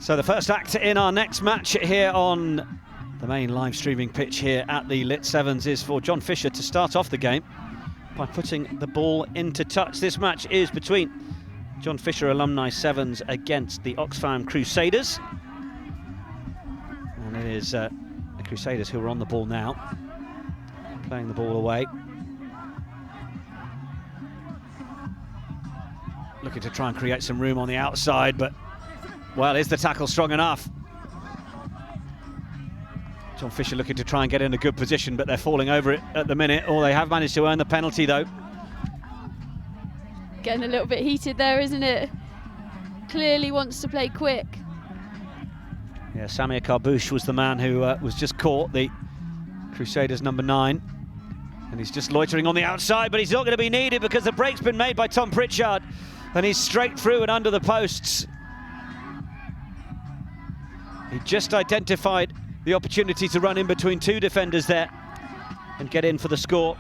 So the first act in our next match here on the main live streaming pitch here at the LIT7s is for John Fisher to start off the game by putting the ball into touch. This match is between John Fisher Alumni Sevens against the Oxfam Crusaders. And it is the Crusaders who are on the ball now, playing the ball away. Looking to try and create some room on the outside, but, well, is the tackle strong enough? John Fisher looking to try and get in a good position, but they're falling over it at the minute, or they have managed to earn the penalty, though. Getting a little bit heated there, isn't it? Clearly wants to play quick. Yeah, Samir Karbouche was the man who was just caught, the Crusaders number 9. And he's just loitering on the outside, but he's not going to be needed because the break's been made by Tom Pritchard. And he's straight through and under the posts. He just identified the opportunity to run in between two defenders there and get in for the score.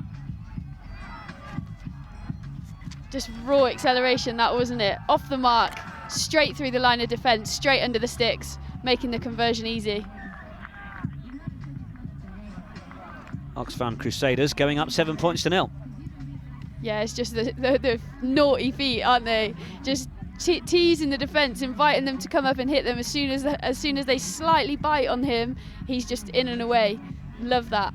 Just raw acceleration, that, wasn't it? Off the mark, straight through the line of defence, straight under the sticks, making the conversion easy. Oxfam Crusaders going up 7 points to 0. Yeah, it's just the naughty feet, aren't they? Just teasing the defence, inviting them to come up and hit them. As soon as they slightly bite on him, he's just in and away. Love that.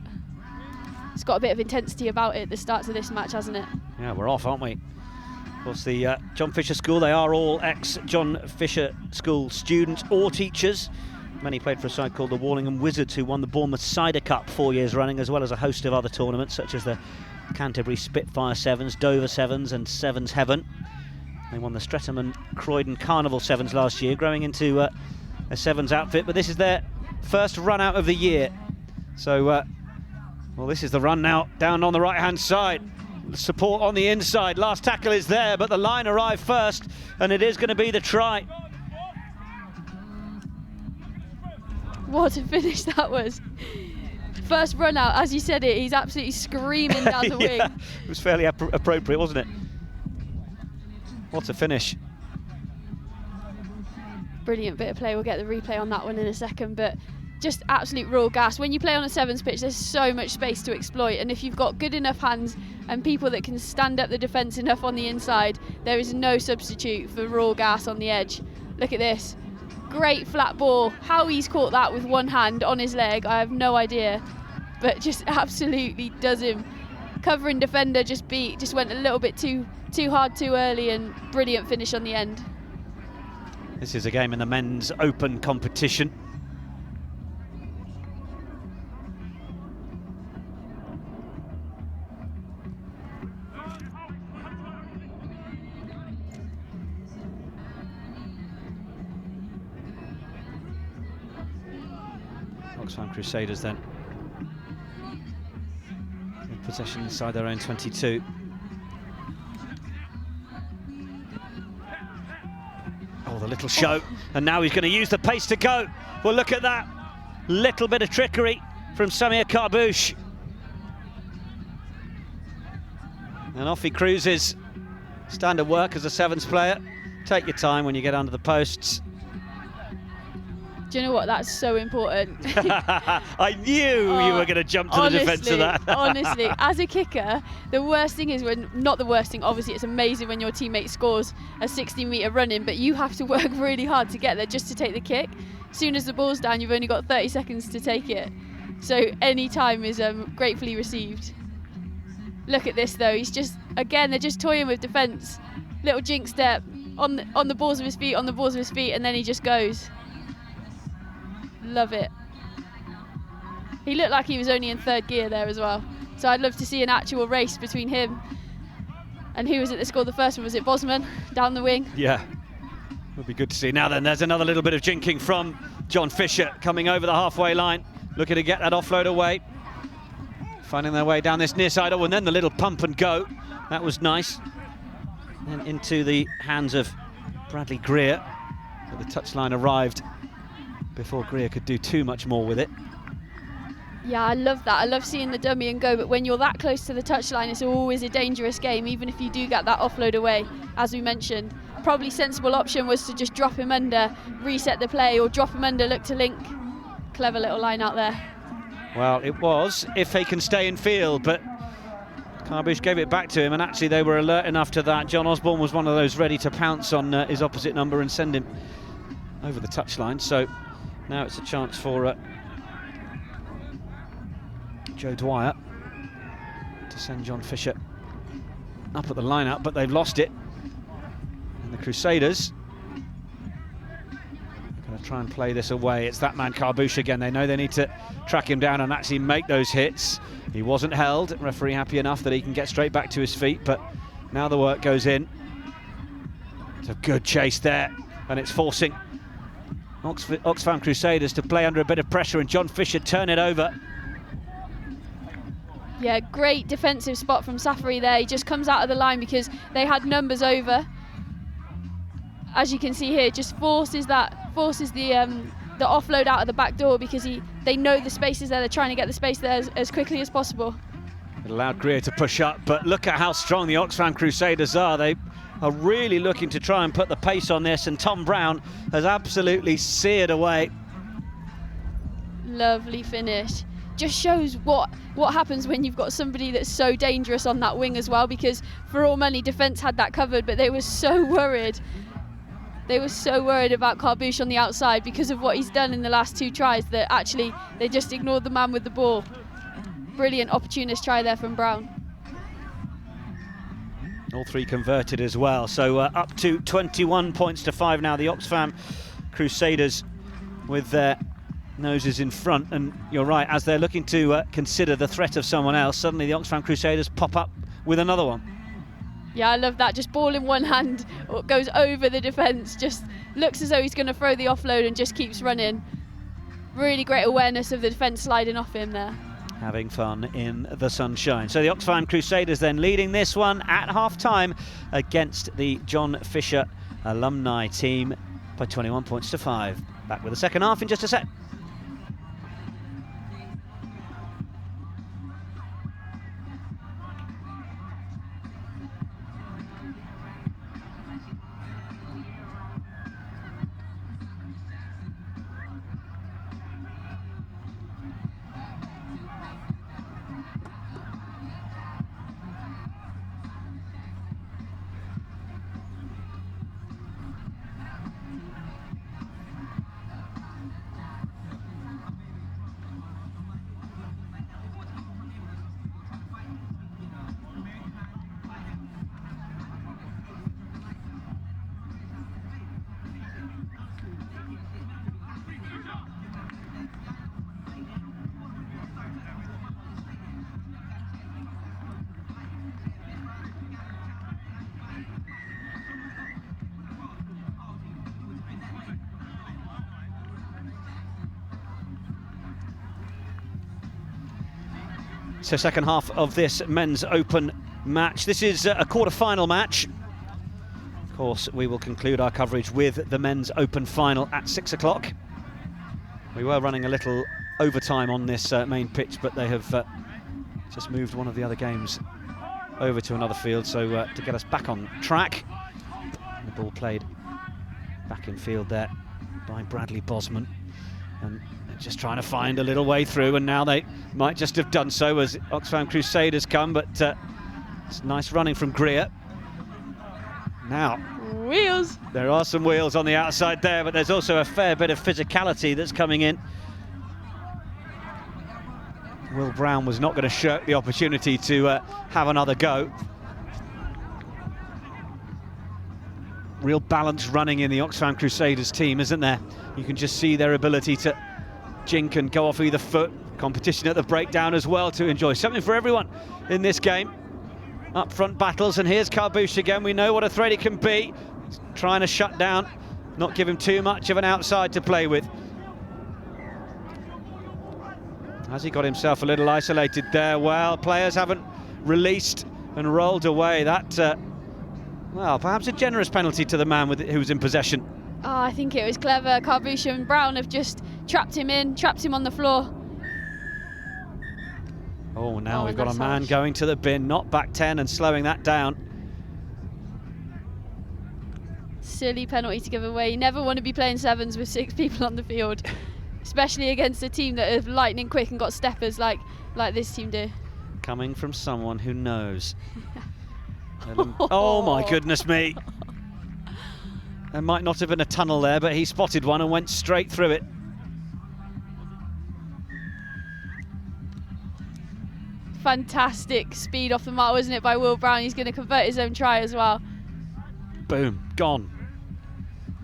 It's got a bit of intensity about it, the start to this match, hasn't it? Yeah, we're off, aren't we? Of course, the John Fisher School, they are all ex-John Fisher School students or teachers. Many played for a side called the Wallingham Wizards, who won the Bournemouth Cider Cup 4 years running, as well as a host of other tournaments, such as the Canterbury Spitfire Sevens, Dover Sevens and Sevens Heaven. They won the Streatham and Croydon Carnival Sevens last year, growing into a Sevens outfit, but this is their first run out of the year. So, well, this is the run now, down on the right-hand side. Support on the inside, last tackle is there, but the line arrived first, and it is going to be the try. What a finish that was. First run out, as you said it, he's absolutely screaming down the wing. Yeah, it was fairly appropriate, wasn't it? What a finish. Brilliant bit of play. We'll get the replay on that one in a second, but just absolute raw gas. When you play on a sevens pitch, there's so much space to exploit, and if you've got good enough hands and people that can stand up the defence enough on the inside, there is no substitute for raw gas on the edge. Look at this. Great flat ball. How he's caught that with one hand on his leg, I have no idea, but just absolutely does him. Covering defender just went a little bit too hard too early, and brilliant finish on the end. This is a game in the men's open competition. Oxfam Crusaders then in possession inside their own 22. Oh, the little show, and now he's going to use the pace to go. Well, look at that little bit of trickery from Samir Karbouche, and off he cruises. Standard work as a sevens player. Take your time when you get under the posts. Do you know what? That's so important. I knew you were going to jump to the defence of that. Honestly, as a kicker, the worst thing is when, not the worst thing, obviously it's amazing when your teammate scores a 60-metre run-in, but you have to work really hard to get there just to take the kick. As soon as the ball's down, you've only got 30 seconds to take it. So any time is gratefully received. Look at this though, he's just, again, they're just toying with defence. Little jinx step on the balls of his feet, and then he just goes. Love it. He looked like he was only in third gear there as well. So I'd love to see an actual race between him and who was it that scored the first one? Was it Bosman down the wing? Yeah, would be good to see. Now then, there's another little bit of jinking from John Fisher coming over the halfway line, looking to get that offload away. Finding their way down this near side. Oh, and then the little pump and go. That was nice. And into the hands of Bradley Greer. But the touchline arrived before Greer could do too much more with it. Yeah, I love that. I love seeing the dummy and go, but when you're that close to the touchline, it's always a dangerous game, even if you do get that offload away, as we mentioned. probably sensible option was to just drop him under, reset the play, or drop him under, look to link. Clever little line out there. Well, it was if they can stay in field, but Carbush gave it back to him, and actually they were alert enough to that. John Osborne was one of those ready to pounce on his opposite number and send him over the touchline. So now it's a chance for Joe Dwyer to send John Fisher up at the line-up, but they've lost it. And the Crusaders are going to try and play this away. It's that man Carbush again. They know they need to track him down and actually make those hits. He wasn't held. Referee happy enough that he can get straight back to his feet, but now the work goes in. It's a good chase there, and it's forcing Oxfam Crusaders to play under a bit of pressure, and John Fisher turn it over. Yeah, great defensive spot from Safari there. He just comes out of the line because they had numbers over. As you can see here, just forces the offload out of the back door because they know the space is there. They're trying to get the space there as quickly as possible. It allowed Greer to push up, but look at how strong the Oxfam Crusaders are. They are really looking to try and put the pace on this, and Tom Brown has absolutely seared away. Lovely finish. Just shows what happens when you've got somebody that's so dangerous on that wing as well, because for all money defence had that covered, but they were so worried. They were so worried about Carbush on the outside because of what he's done in the last 2 tries that actually they just ignored the man with the ball. Brilliant opportunist try there from Brown. All 3 converted as well, so up to 21 points to 5 now. The Oxfam Crusaders with their noses in front, and you're right, as they're looking to consider the threat of someone else, suddenly the Oxfam Crusaders pop up with another one. Yeah, I love that. Just ball in one hand, goes over the defence, just looks as though he's going to throw the offload and just keeps running. Really great awareness of the defence sliding off him there. Having fun in the sunshine. So the Oxfam Crusaders then leading this one at half-time against the John Fisher alumni team by 21 points to 5. Back with the second half in just a sec. So second half of this men's open match. This is a quarter-final match. Of course, we will conclude our coverage with the men's open final at 6 o'clock. We were running a little overtime on this main pitch, but they have just moved one of the other games over to another field, so to get us back on track. The ball played back in field there by Bradley Bosman, and just trying to find a little way through, and now they might just have done so as Oxfam Crusaders come, but it's nice running from Greer. Now, wheels. There are some wheels on the outside there, but there's also a fair bit of physicality that's coming in. Will Brown was not going to shirk the opportunity to have another go. Real balance running in the Oxfam Crusaders team, isn't there? You can just see their ability to jink and go off either foot. Competition at the breakdown as well to enjoy. Something for everyone in this game. Up front battles, and here's Carbush again. We know what a threat he can be. He's trying to shut down, not give him too much of an outside to play with. Has he got himself a little isolated there? Well, players haven't released and rolled away. That, well, perhaps a generous penalty to the man who was in possession. Oh, I think it was clever. Carbush and Brown have just trapped him on the floor. Oh, now we've got a man going to the bin, not back 10 and slowing that down. silly penalty to give away. You never want to be playing sevens with 6 people on the field, especially against a team that are lightning quick and got steppers like this team do. Coming from someone who knows. Oh my goodness me. There might not have been a tunnel there, but he spotted one and went straight through it. Fantastic speed off the mark, wasn't it, by Will Brown? He's going to convert his own try as well. Boom, gone.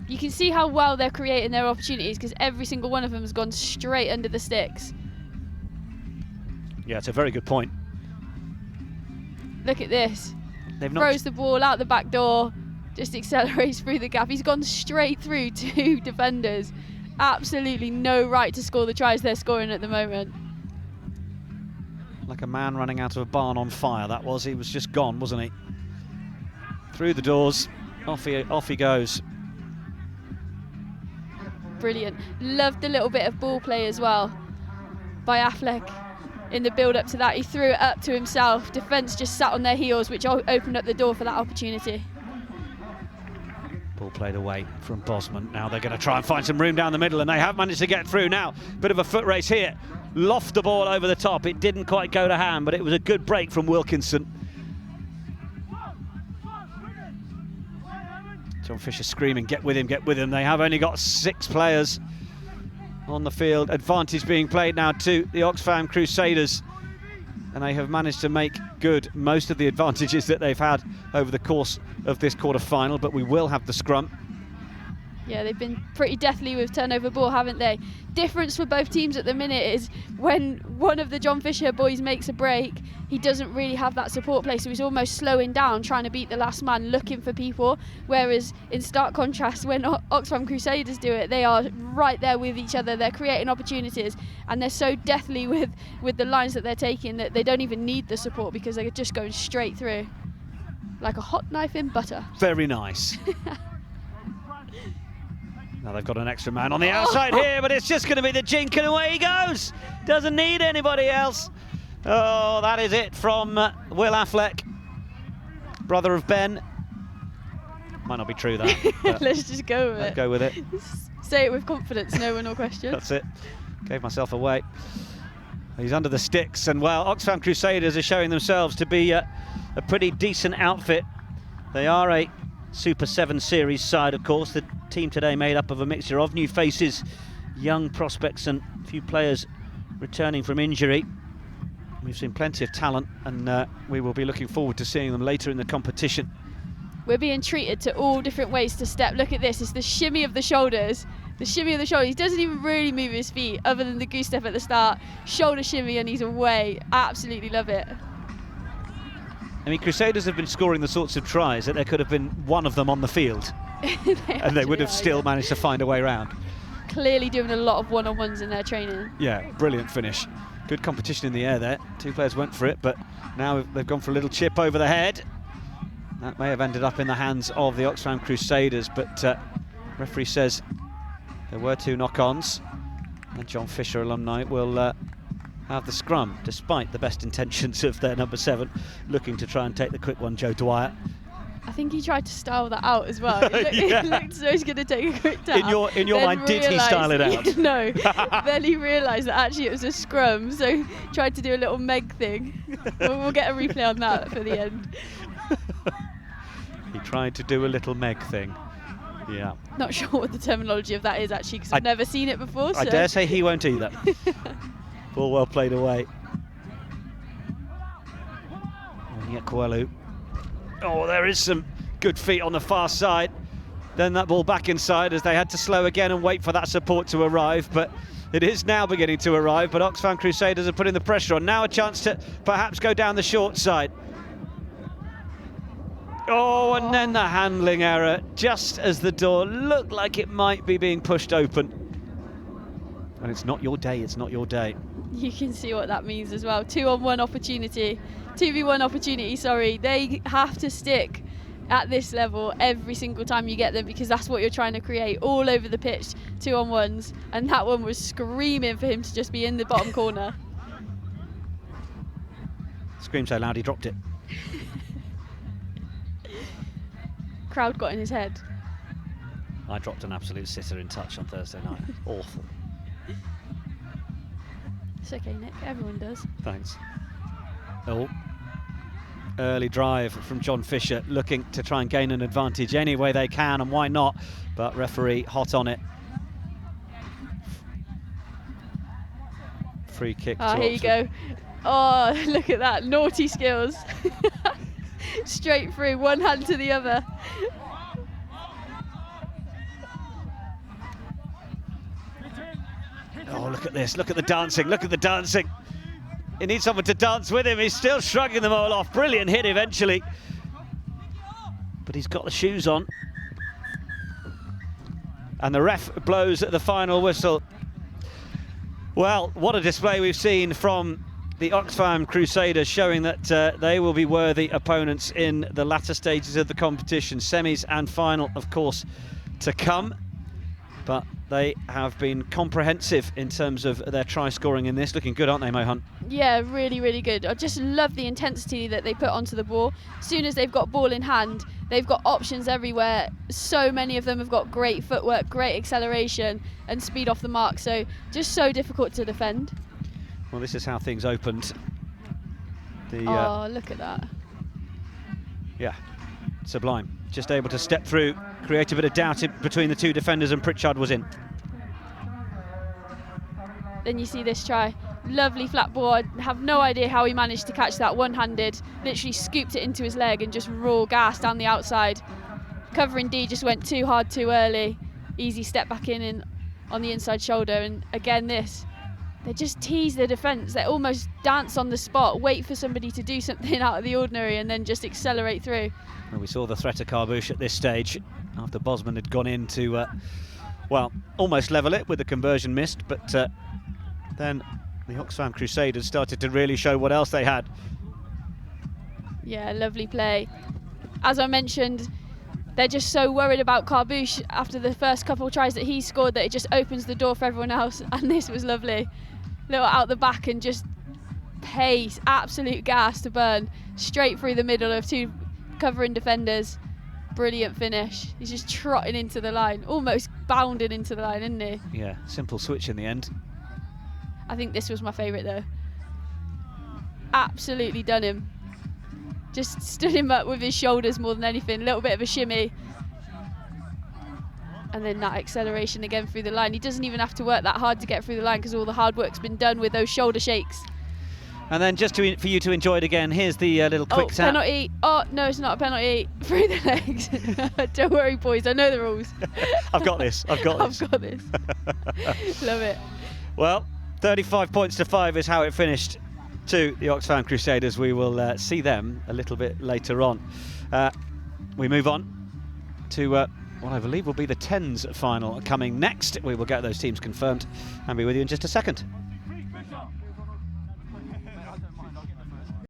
You can see how well they're creating their opportunities because every single one of them has gone straight under the sticks. Yeah, it's a very good point. Look at this. They've throws the ball out the back door, just accelerates through the gap. He's gone straight through 2 defenders. Absolutely no right to score the tries they're scoring at the moment. Like a man running out of a barn on fire, that was. He was just gone, wasn't he? Through the doors, off he goes. Brilliant. Loved the little bit of ball play as well by Affleck in the build up to that. He threw it up to himself. Defence just sat on their heels, which opened up the door for that opportunity. Ball played away from Bosman. Now they're going to try and find some room down the middle, and they have managed to get through now. Bit of a foot race here. Loft the ball over the top. It didn't quite go to hand, but it was a good break from Wilkinson. John Fisher screaming, get with him, get with him. They have only got 6 players on the field. Advantage being played now to the Oxfam Crusaders. And they have managed to make good most of the advantages that they've had over the course of this quarter-final, but we will have the scrum. Yeah, they've been pretty deathly with turnover ball, haven't they? Difference for both teams at the minute is when one of the John Fisher boys makes a break, he doesn't really have that support play, so he's almost slowing down, trying to beat the last man, looking for people. Whereas in stark contrast, when Oxfam Crusaders do it, they are right there with each other. They're creating opportunities, and they're so deathly with the lines that they're taking that they don't even need the support because they're just going straight through like a hot knife in butter. Very nice. Now they've got an extra man on the outside here, but it's just going to be the Jink, and away he goes. Doesn't need anybody else. Oh, that is it from Will Affleck, brother of Ben. Might not be true, that. Let's just go with it. Go with it. Say it with confidence, no one will question. That's it. Gave myself away. He's under the sticks, and well, Oxfam Crusaders are showing themselves to be a pretty decent outfit. They are a Super 7 Series side, of course. The team today made up of a mixture of new faces, young prospects, and a few players returning from injury. We've seen plenty of talent, and we will be looking forward to seeing them later in the competition. We're being treated to all different ways to step. Look at this, it's the shimmy of the shoulders. The shimmy of the shoulders. He doesn't even really move his feet other than the goose step at the start. Shoulder shimmy and he's away. Absolutely love it. I mean, Crusaders have been scoring the sorts of tries that there could have been one of them on the field. And they would have still managed to find a way round. Clearly doing a lot of one-on-ones in their training. Yeah, brilliant finish. Good competition in the air there. 2 players went for it, but now they've gone for a little chip over the head. That may have ended up in the hands of the Oxfam Crusaders, but referee says there were 2 knock-ons, and John Fisher alumni will have the scrum, despite the best intentions of their number 7, looking to try and take the quick one, Joe Dwyer. I think he tried to style that out as well. It looked so he's going to take a quick down. In your mind, did he style it out? No. Then he realised that actually it was a scrum, so tried to do a little Meg thing. We'll get a replay on that for the end. He tried to do a little Meg thing. Yeah. Not sure what the terminology of that is actually, because I've never seen it before. So. I dare say he won't either. Ball well played away. Onyekwelu. Oh, there is some good feet on the far side. Then that ball back inside as they had to slow again and wait for that support to arrive. But it is now beginning to arrive. But Oxfam Crusaders are putting the pressure on. Now a chance to perhaps go down the short side. Oh, and then the handling error just as the door looked like it might be being pushed open. And it's not your day, it's not your day. You can see what that means as well. 2-on-1 opportunity, 2v1 opportunity, sorry. They have to stick at this level every single time you get them because that's what you're trying to create all over the pitch, 2-on-1s. And that one was screaming for him to just be in the bottom corner. Screamed so loud he dropped it. Crowd got in his head. I dropped an absolute sitter in touch on Thursday night. Awful. It's okay, Nick. Everyone does. Thanks. Oh. Early drive from John Fisher, looking to try and gain an advantage any way they can, and why not? But referee hot on it. Free kick. Oh, here you go. Oh, look at that. Naughty skills. Straight through, one hand to the other. Oh, look at this. Look at the dancing. Look at the dancing. He needs someone to dance with him. He's still shrugging them all off. Brilliant hit eventually. But he's got the shoes on. And the ref blows the final whistle. Well, what a display we've seen from the Oxfam Crusaders, showing that they will be worthy opponents in the latter stages of the competition. Semis and final, of course, to come. But they have been comprehensive in terms of their try scoring in this. Looking good, aren't they, Mo Hunt? Yeah, really, really good. I just love the intensity that they put onto the ball. As soon as they've got ball in hand, they've got options everywhere. So many of them have got great footwork, great acceleration and speed off the mark. So just so difficult to defend. Well, this is how things opened. Oh, look at that. Yeah, sublime. Just able to step through, create a bit of doubt between the two defenders, and Pritchard was in. Then you see this try. Lovely flat ball. I have no idea how he managed to catch that one-handed. Literally scooped it into his leg and just raw gas down the outside. Covering D just went too hard too early. Easy step back in on the inside shoulder. And again this. They just tease the defence. They almost dance on the spot, wait for somebody to do something out of the ordinary and then just accelerate through. Well, we saw the threat of Carbush at this stage after Bosman had gone in to, well, almost level it with the conversion missed, but then the Oxfam Crusaders started to really show what else they had. Yeah, lovely play. As I mentioned, they're just so worried about Carbush after the first couple of tries that he scored that it just opens the door for everyone else, and this was lovely. Little out the back and just pace, absolute gas to burn, straight through the middle of two covering defenders. Brilliant finish. He's just trotting into the line, almost bounding into the line, isn't he? Yeah, simple switch in the end. I think this was my favourite though. Absolutely done him. Just stood him up with his shoulders more than anything. A little bit of a shimmy. And then that acceleration again through the line. He doesn't even have to work that hard to get through the line because all the hard work's been done with those shoulder shakes. And then just for you to enjoy it again, here's the little quick tap. Penalty. Oh, no, it's not a penalty. Through the legs. Don't worry, boys. I know the rules. I've got this. I've got this. I've got this. Love it. Well, 35 points to 5 is how it finished to the Oxfam Crusaders. We will see them a little bit later on. We move on to what I believe will be the 10s final coming next. We will get those teams confirmed and be with you in just a second.